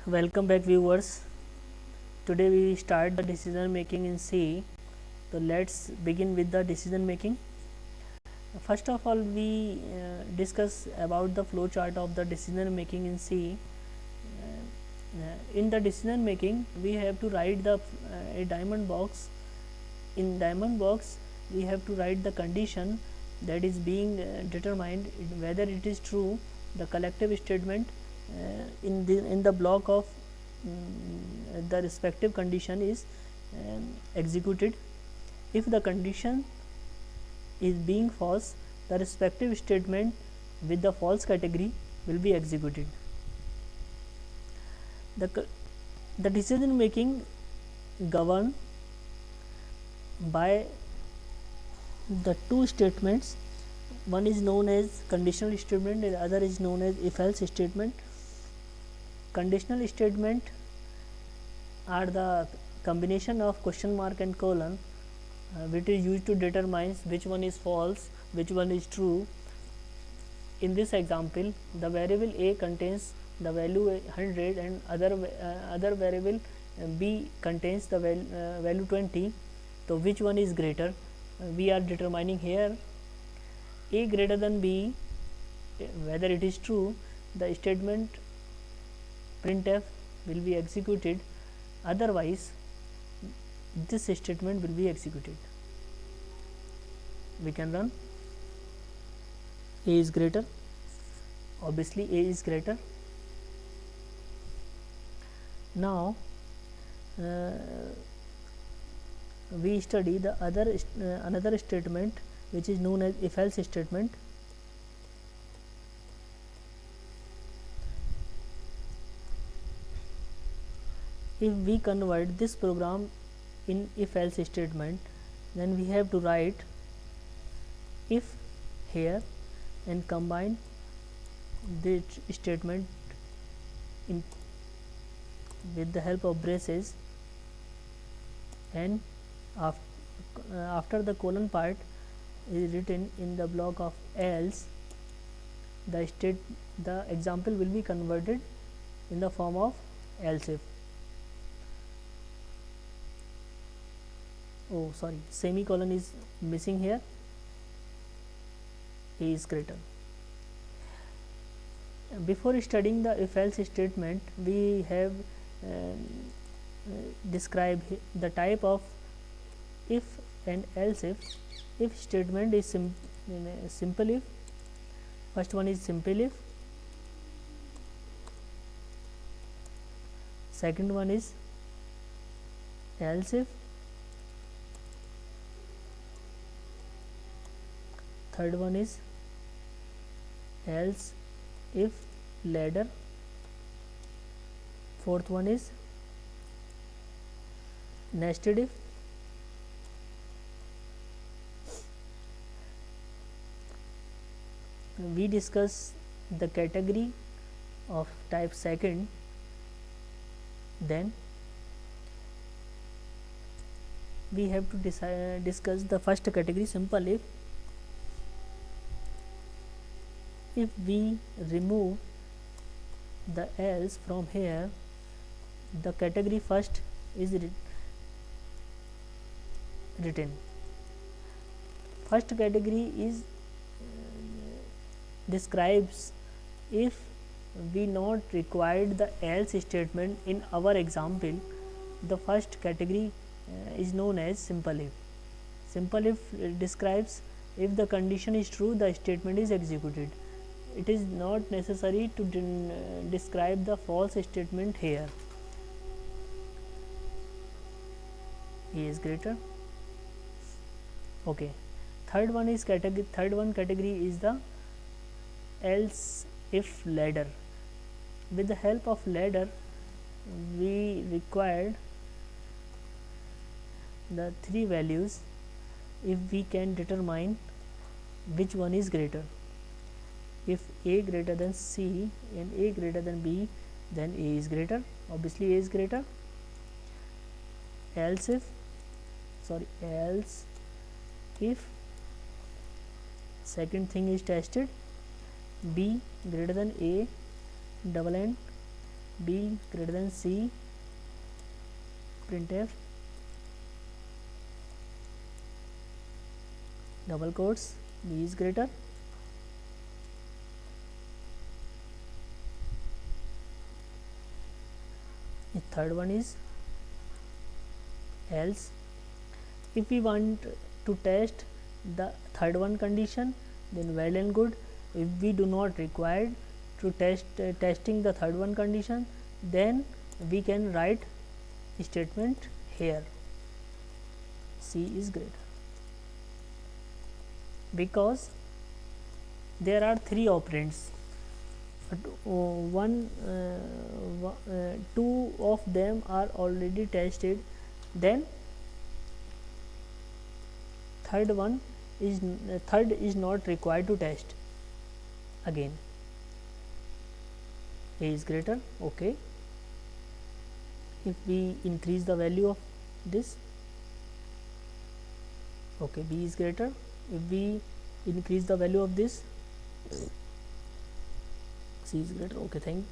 Welcome back viewers. Today we start the decision making in C. So let's begin with the decision making. First of all, we discuss about the flow chart of the decision making in C. In the decision making, we have to write the a diamond box. In diamond box, we have to write the condition that is being determined whether it is true. The collective statement in the block of the respective condition is executed. If the condition is being false, the respective statement with the false category will be executed. The decision making governed by the two statements. One is known as conditional statement and the other is known as if else statement. Conditional statement are the combination of question mark and colon which is used to determine which one is false, which one is true. In this example, the variable a contains the value 100 and other variable b contains the value 20. So which one is greater? We are determining here a greater than b, whether it is true, the statement printf will be executed, otherwise this statement will be executed. We can run. A is greater, obviously a is greater. Now we study the another statement which is known as if else statement. If we convert this program in if else statement, then we have to write if here and combine the statement in with the help of braces, and after the colon part is written in the block of else, the example will be converted in the form of else if. Oh sorry, semicolon is missing here. A is greater. Before studying the if else statement, we have described the type of if and else if. If statement is simple if. First one is simple if, second one is else if, third one is else if ladder, fourth one is nested if, we discuss the category of type second. Then we have to discuss the first category, simple if. If we remove the else from here, the category first is written. First category is describes if we not required the else statement in our example. The first category is known as simple if. Simple if describes if the condition is true, the statement is executed. It is not necessary to describe the false statement here. A is greater. Okay, third one is category is the else if ladder. With the help of ladder, we required the three values if we can determine which one is greater. If a greater than c and a greater than b, then a is greater, obviously a is greater. Else if second thing is tested, b greater than a double and B greater than C, printf double quotes B is greater. The third one is else. If we want to test the third one condition, then well and good. If we do not require to testing the third one condition, then we can write statement here C is greater, because there are three operands, two of them are already tested, then third is not required to test again. A is greater, okay. If we increase the value of this, okay, B is greater. If we increase the value of this, C is greater, okay.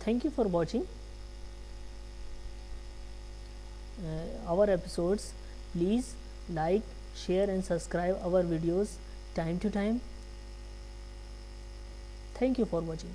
Thank you for watching our episodes. Please like, share and subscribe our videos time to time. Thank you for watching.